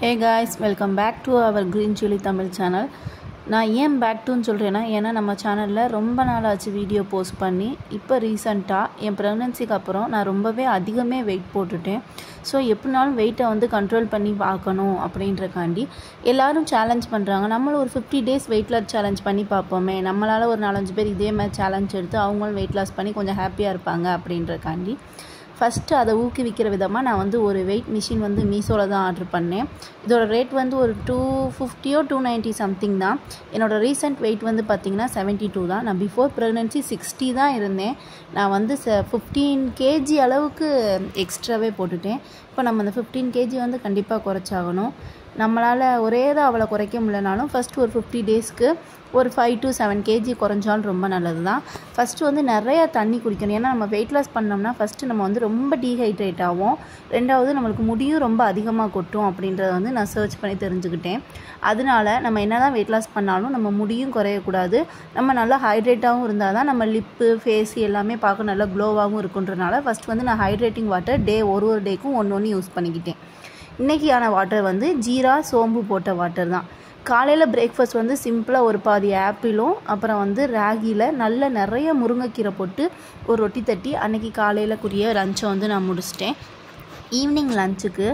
Hey guys, welcome back to our Green Chili Tamil channel. நான் ஏன் back டுன்னு சொல்கிறேன்னா, ஏன்னா நம்ம சேனலில் ரொம்ப நாள் ஆச்சு வீடியோ போஸ்ட் பண்ணி. இப்போ ரீசெண்டாக என் ப்ரெக்னன்சிக்கு அப்புறம் நான் ரொம்பவே அதிகமே வெயிட் போட்டுட்டேன். ஸோ எப்படினாலும் வெயிட்டை வந்து கண்ட்ரோல் பண்ணி பார்க்கணும் அப்படின்றக்காண்டி எல்லோரும் சேலஞ்ச் பண்ணுறாங்க. நம்மளும் ஒரு 50 days வெயிட் லாஸ் சேலஞ்ச் பண்ணி பார்ப்போமே, நம்மளால் ஒரு 4-5 பேர் இதே மாதிரி சேலஞ்ச் எடுத்து அவங்களும் வெயிட் லாஸ் பண்ணி கொஞ்சம் ஹாப்பியாக இருப்பாங்க அப்படின்றக்காண்டி ஃபஸ்ட்டு அதை ஊக்குவிக்கிற விதமாக நான் வந்து ஒரு வெயிட் மிஷின் வந்து மீஷோவில் தான் ஆர்டர் பண்ணேன். இதோட ரேட் வந்து ஒரு 250 290 சம்திங் தான். என்னோடய ரீசெண்ட் வெயிட் வந்து பார்த்திங்கன்னா 72 தான். நான் பிஃபோர் ப்ரெக்னன்சி 60 தான் இருந்தேன். நான் வந்து 15 kg அளவுக்கு எக்ஸ்ட்ராவே போட்டுட்டேன். இப்போ நம்ம அந்த 15 kg வந்து கண்டிப்பாக குறைச்சாகணும். நம்மளால் ஒரே தான் அவளை குறைக்க முடியலனாலும் ஃபஸ்ட்டு ஒரு 50 daysக்கு ஒரு 5 to 7 kg குறைஞ்சாலும் ரொம்ப நல்லது தான். ஃபஸ்ட்டு வந்து நிறையா தண்ணி குடிக்கணும். ஏன்னா நம்ம வெயிட் லாஸ் பண்ணோம்னா ஃபஸ்ட்டு நம்ம வந்து ரொம்ப டீஹைட்ரேட் ஆகும். ரெண்டாவது நம்மளுக்கு முடியும் ரொம்ப அதிகமாக கொட்டும் அப்படின்றத வந்து நான் சர்ச் பண்ணி தெரிஞ்சுக்கிட்டேன். அதனால நம்ம என்ன தான் வெயிட் லாஸ் பண்ணாலும் நம்ம முடியும் குறையக்கூடாது. நம்ம நல்லா ஹைட்ரேட்டாகவும் இருந்தால் தான் நம்ம லிப்பு ஃபேஸ் எல்லாமே பார்க்க நல்லா க்ளோவாகவும் இருக்குன்றனால ஃபஸ்ட்டு வந்து நான் ஹைட்ரேட்டிங் வாட்டர் ஒரு டேக்கும் ஒன்று ஒன்று யூஸ் பண்ணிக்கிட்டேன். இன்றைக்கியான வாட்டர் வந்து ஜீரா சோம்பு போட்ட வாட்டர் தான். காலையில் பிரேக்ஃபாஸ்ட் வந்து சிம்பிளாக ஒரு பாதி ஆப்பிளும் அப்புறம் வந்து ராகியில் நல்ல நிறைய முருங்கைக்கீரை போட்டு ஒரு ரொட்டி தட்டி அன்றைக்கி காலையிலக்குரிய லஞ்சை வந்து நான் முடிச்சிட்டேன். ஈவினிங் லஞ்சுக்கு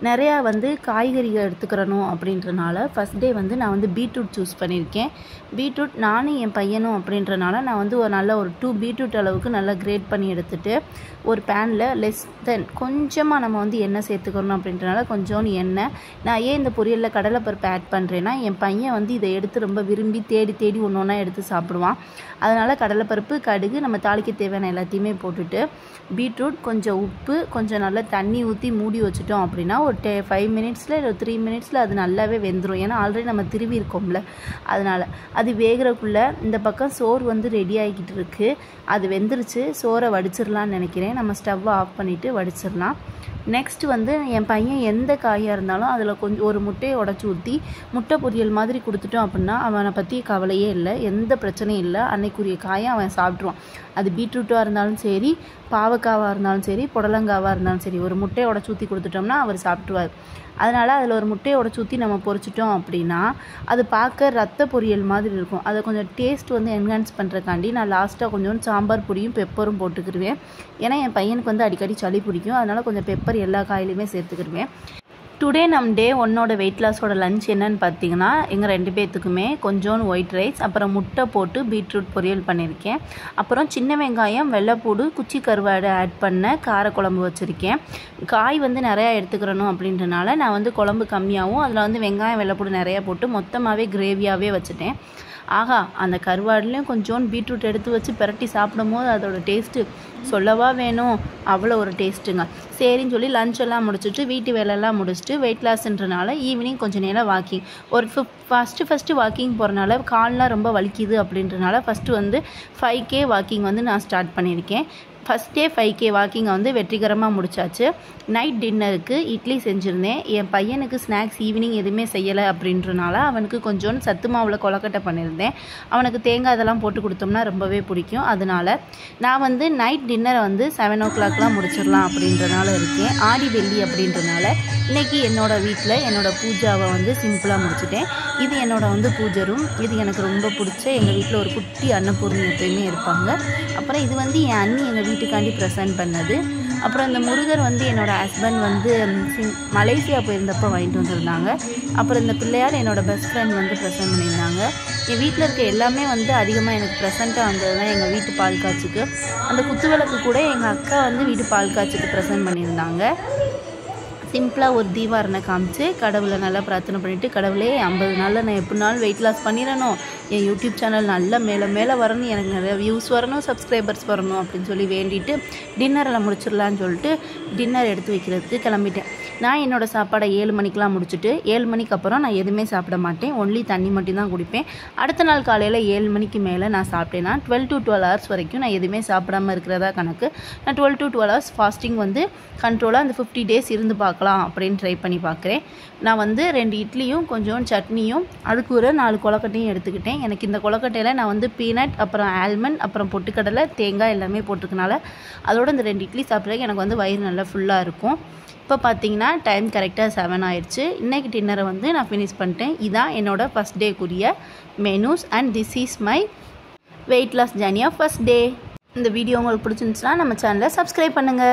நிறையா வந்து காய்கறிகள் எடுத்துக்கிறணும் அப்படின்றனால ஃபஸ்ட் டே வந்து நான் வந்து பீட்ரூட் சூஸ் பண்ணியிருக்கேன். பீட்ரூட் நானும் என் பையனும் அப்படின்றனால நான் வந்து ஒரு 2 பீட்ரூட் அளவுக்கு நல்லா கிரேட் பண்ணி எடுத்துகிட்டு ஒரு பேனில் லெஸ் தென் கொஞ்சமாக நம்ம வந்து எண்ணெய் சேர்த்துக்கணும் அப்படின்றனால கொஞ்சோண்டு எண்ணெய். நான் ஏன் இந்த பொரியலில் கடலைப்பருப்பு ஆட் பண்ணுறேன்னா, என் பையன் வந்து இதை எடுத்து ரொம்ப விரும்பி தேடி ஒன்று ஒன்றா எடுத்து சாப்பிடுவான். அதனால் கடலைப்பருப்பு, கடுகு, நம்ம தாளிக்க தேவையான எல்லாத்தையுமே போட்டுட்டு பீட்ரூட், கொஞ்சம் உப்பு, கொஞ்சம் நல்லா தண்ணி ஊற்றி மூடி வச்சுட்டோம் அப்படின்னா ஒரு 5 minutesல இல்லை 3 minutesல அது நல்லாவே வெந்துடும். ஏன்னா ஆல்ரெடி நம்ம திருவி இருக்கோம்ல, அதனால் அது வேகிறக்குள்ளே இந்த பக்கம் சோறு வந்து ரெடி ஆகிக்கிட்டு இருக்குது. அது வெந்துருச்சு. சோறை வடிச்சிடலான்னு நினைக்கிறேன். நம்ம ஸ்டவ்வை ஆஃப் பண்ணிவிட்டு வடிச்சிடலாம். நெக்ஸ்ட்டு வந்து என் பையன் எந்த காயாக இருந்தாலும் அதில் கொஞ்சம் ஒரு முட்டையை உடச்சி ஊற்றி முட்டை பொரியல் மாதிரி கொடுத்துட்டோம் அப்படின்னா அவனை பற்றி கவலையே இல்லை, எந்த பிரச்சனையும் இல்லை. அன்னைக்குரிய காயை அவன் சாப்பிட்ருவான். அது பீட்ரூட்டாக இருந்தாலும் சரி, பாவக்காவாக இருந்தாலும் சரி, புடலங்காவாக இருந்தாலும் சரி, ஒரு முட்டையை உடச்சி ஊற்றி கொடுத்துட்டோம்னா அவர் சாப்பிட்ருவார். அதனால் அதில் ஒரு முட்டையை உடச்சி ஊற்றி நம்ம பொரிச்சிட்டோம் அப்படின்னா அது பார்க்க ரத்த பொரியல் மாதிரி இருக்கும். அதை கொஞ்சம் டேஸ்ட் வந்து என்ஹான்ஸ் பண்ணுறக்காண்டி நான் லாஸ்ட்டாக கொஞ்சோண்டு சாம்பார் பொடியும் பெப்பரும் போட்டுக்கிடுவேன். ஏன்னா என் பையனுக்கு வந்து அடிக்கடி சளி பிடிக்கும். அதனால் கொஞ்சம் பெப்பர் எல்லா காயிலையுமே சேர்த்துக்கிடுவேன். டுடே நம்ம டே 1 வெயிட் லாஸோட லஞ்ச் என்னன்னு பார்த்தீங்கன்னா, எங்கள் 2 பேர்த்துக்குமே கொஞ்சோண்டு ஒயிட் ரைஸ், அப்புறம் முட்டை போட்டு பீட்ரூட் பொரியல் பண்ணியிருக்கேன். அப்புறம் சின்ன வெங்காயம், வெள்ளைப்பூடு, குச்சி கருவாடு ஆட் பண்ண காரக்குழம்பு வச்சுருக்கேன். காய் வந்து நிறையா எடுத்துக்கிறணும் அப்படின்றனால நான் வந்து குழம்பு கம்மியாகவும் அதில் வந்து வெங்காயம், வெள்ளைப்பூடு நிறையா போட்டு மொத்தமாகவே கிரேவியாகவே வச்சுட்டேன். ஆகா, அந்த கருவாடுலேயும் கொஞ்சோண்டு பீட்ரூட் எடுத்து வச்சு பிரட்டி சாப்பிடும் போது அதோட டேஸ்ட்டு சொல்லவா வேணும், அவ்வளோ ஒரு டேஸ்ட்டுங்க. சரின்னு சொல்லி லஞ்ச் எல்லாம் முடிச்சுட்டு வீட்டு வேலையெல்லாம் முடிச்சுட்டு வெயிட் லாஸ்ன்றனால ஈவினிங் கொஞ்சம் நேரம் வாக்கிங் ஒரு ஃபஸ்ட்டு வாக்கிங் போகிறனால கால்லாம் ரொம்ப வலிக்குது அப்படின்றனால ஃபஸ்ட்டு வந்து 5K வாக்கிங் வந்து நான் ஸ்டார்ட் பண்ணியிருக்கேன். ஃபஸ்ட் டே 5K வாக்கிங்கை வந்து வெற்றிகரமாக முடிச்சாச்சு. நைட் டின்னருக்கு இட்லி செஞ்சுருந்தேன். என் பையனுக்கு ஸ்நாக்ஸ் ஈவினிங் எதுவுமே செய்யலை அப்படின்றனால அவனுக்கு கொஞ்சோண்டு சத்து மாவில் கொலக்கட்டை பண்ணியிருந்தேன். அவனுக்கு தேங்காய் இதெல்லாம் போட்டு கொடுத்தோம்னா ரொம்பவே பிடிக்கும். அதனால் நான் வந்து நைட் டின்னரை வந்து 7 o'clockலாம் முடிச்சிடலாம் அப்படின்றனால இருக்கேன். ஆடி வெள்ளி அப்படின்றனால இன்றைக்கி என்னோடய வீட்டில் என்னோடய பூஜாவை வந்து சிம்பிளாக முடிச்சுட்டேன். இது என்னோட வந்து பூஜை ரூம். இது எனக்கு ரொம்ப பிடிச்ச, எங்கள் வீட்டில் ஒரு குட்டி அன்னபூர்ணி எப்பயுமே இருப்பாங்க. அப்புறம் இது வந்து என் அண்ணி எங்கள் வீட்டுக்காண்டி ப்ரெசென்ட் பண்ணது. அப்புறம் இந்த முருகர் வந்து என்னோடய ஹஸ்பண்ட் வந்து மலேசியா போயிருந்தப்போ வாங்கிட்டு வந்திருந்தாங்க. அப்புறம் இந்த பிள்ளையார் என்னோடய பெஸ்ட் ஃப்ரெண்ட் வந்து ப்ரெசென்ட் பண்ணியிருந்தாங்க. என் வீட்டில் இருக்க எல்லாமே வந்து அதிகமாக எனக்கு ப்ரெசென்ட்டாக வந்தது தான் எங்கள் வீட்டு பால் காய்ச்சிக்கு. அந்த குத்துவிளக்கு கூட எங்கள் அக்கா வந்து வீட்டு பால் காய்ச்சிக்கு ப்ரெசென்ட் பண்ணியிருந்தாங்க. சிம்பிளாக ஒரு தீபாரணை காமிச்சு கடவுளை நல்லா பிரார்த்தனை பண்ணிவிட்டு, கடவுளே 50 நாளில் நான் எப்படினாலும் வெயிட் லாஸ் பண்ணிடணும், என் யூடியூப் சேனல் நல்லா மேலே வரணும், எனக்கு நிறைய வியூஸ் வரணும், சப்ஸ்கிரைபர்ஸ் வரணும் அப்படின்னு சொல்லி வேண்டிட்டு டின்னரில் முடிச்சிடலான்னு சொல்லிட்டு டின்னர் எடுத்து வைக்கிறதுக்கு கிளம்பிட்டேன். நான் என்னோடய சாப்பாடை 7 மணிக்கெலாம் முடிச்சுட்டு 7 மணிக்கு அப்புறம் நான் எதுவுமே சாப்பிட மாட்டேன். ஒன்லி தண்ணி மட்டும் தான் குடிப்பேன். அடுத்த நாள் காலையில் 7 மணிக்கு மேலே நான் சாப்பிட்டேன்னா 12 to 12 hours வரைக்கும் நான் எதுவுமே சாப்பிடாமல் இருக்கிறதா கணக்கு. நான் 12 to 12 hours ஃபாஸ்டிங் வந்து கண்ட்ரோலாக அந்த 50 days இருந்து பார்க்கலாம் அப்படின்னு ட்ரை பண்ணி பார்க்குறேன். நான் வந்து 2 இட்லியும் கொஞ்சோண்டு சட்னியும் அதுக்கு ஒரு 4 கொலக்கட்டையும் எடுத்துக்கிட்டேன். எனக்கு இந்த கொலக்கட்டையில் நான் வந்து பீனட், அப்புறம் ஆல்மண்ட், அப்புறம் பொட்டுக்கடலை, தேங்காய் எல்லாமே போட்டிருக்கனால அதோட இந்த 2 இட்லி சாப்பிட்றதுக்கு எனக்கு வந்து வயிறு நல்லா ஃபுல்லாக இருக்கும். இப்போ பார்த்தீங்கன்னா டைம் கரெக்டாக 7 ஆயிடுச்சு. இன்றைக்கி டின்னரை வந்து நான் ஃபினிஷ் பண்ணிட்டேன். இதான் என்னோடய ஃபஸ்ட் டேக்குரிய menus and this is my weight loss journey of first day. இந்த வீடியோ உங்களுக்கு பிடிச்சிருந்துச்சுன்னா நம்ம சேனலை சப்ஸ்கிரைப் பண்ணுங்கள்.